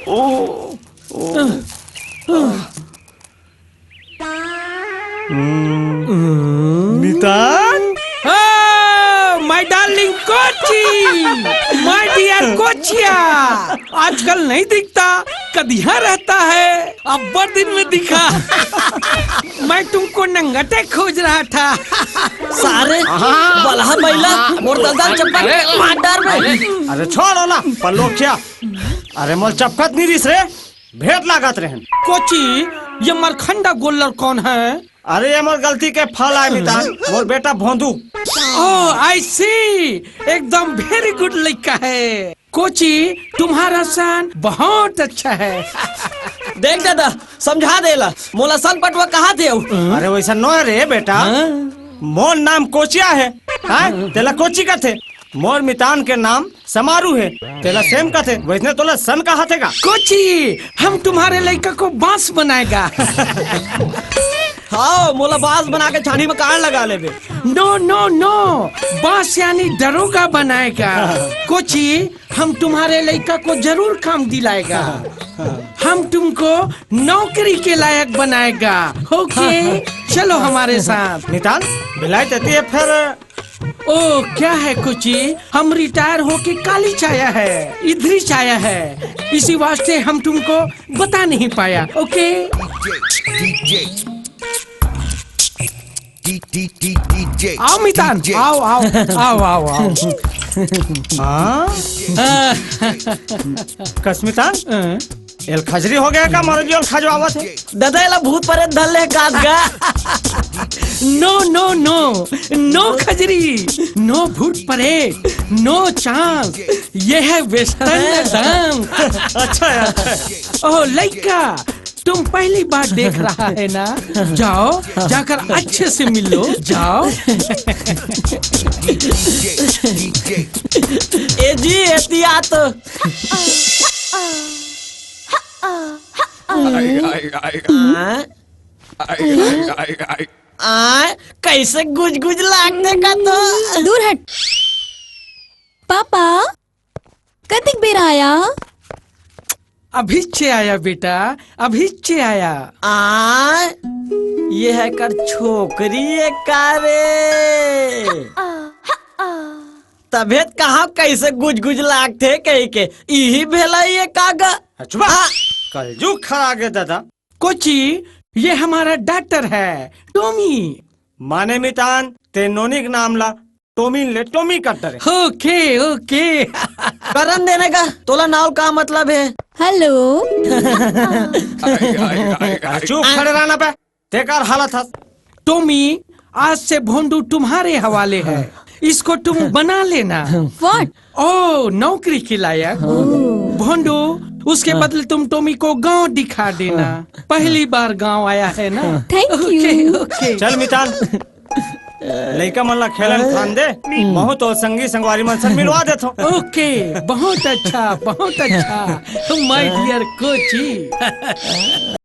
ओ, ओ, मितान, my darling कोची, माय डियर कोचिया, आजकल नहीं दिखता, कदिया रहता है, अब बड़ दिन में दिखा। मैं तुमको नंगटे खोज रहा था। सारे बलहा बैला मोर दलदल चप्पल मार डार में। अरे छोड़ो ना पल्लोखिया, अरे मोर चपकत नहीं रिस रे, भेंट लागत रहन। कोची, ये मरखंडा गोल्लर कौन है? अरे ये मोर गलती के फल आए मितान, मोर बेटा भोंदू। ओह आई सी, एकदम वेरी गुड लड़का है। कोची, तुम्हारा सन बहुत अच्छा है। देख दादा समझा देला, मोला सन पटवा कहाँ थे? अरे वैसा न रे बेटा, मोर नाम कोचिया है, तेला कोची का थे। मोर मितान के नाम समारू है, तेला सेम का थे, वैसने तोला सन कहा थे का? कोची, हम तुम्हारे लड़का को बांस बनाएगा। हाँ मोला बांस बना के छानी में कान लगा लेबे। नो नो नो, बांस यानी दरोगा बनाएगा। कोची, हम तुम्हारे लड़का को जरूर काम दिलाएगा, हम तुमको नौकरी के लायक बनाएगा। ओके, चलो हमारे साथ। मितान बिलाई देती है फिर। ओ क्या है कोची, हम रिटायर होके काली छाया है, इधरी छाया है, इसी वास्ते हम तुमको बता नहीं पाया। ओके आओ मितान, आओ आओ आओ आओ आओ। कसमितान एल खजरी हो गया का? मारो जो खजवावा थे दादा एला भूत प्रेत धर ले काट गा। नो नो नो नो खजरी, नो भूत परेत, नो चांस, ये है वेस्टर्न डांस। अच्छा है। ओह लड़का, तुम पहली बार देख रहा है ना, जाओ जाकर अच्छे से मिलो, जाओ। ए जी एहतियात। कैसे गुज गुज लागते का तो। दूर हट। पापा कतिक बेर आया? अभी आया बेटा, अभी आया। ये है कर छोकरी है कारे। तबियत कहाँ कैसे गुज गुज लागते कही के यही भेला ये कागा। कलजू खड़ा गया दादा। कोची, ये हमारा डॉक्टर है टोमी। माने मितान ते नोनी के नाम ला टोमी ले टोमी कट्टर है। Okay okay. करन देने का तोला नाव का मतलब है? हेलो। चुप खड़े रहना पे, तेकार हालत है। टोमी, आज से भोंडू तुम्हारे हवाले है, इसको तुम बना लेना। व्हाट? ओ नौकरी के लायक। भोंडू, उसके बदले तुम टोमी को गांव दिखा देना, पहली बार गांव आया है ना। Thank okay you. ओके। चल मितान, लड़का मन ला खेलन खान दे, बहुत और संगी संगवारी मन से मिलवा देथो। ओके, बहुत अच्छा बहुत अच्छा, माय डियर कोची।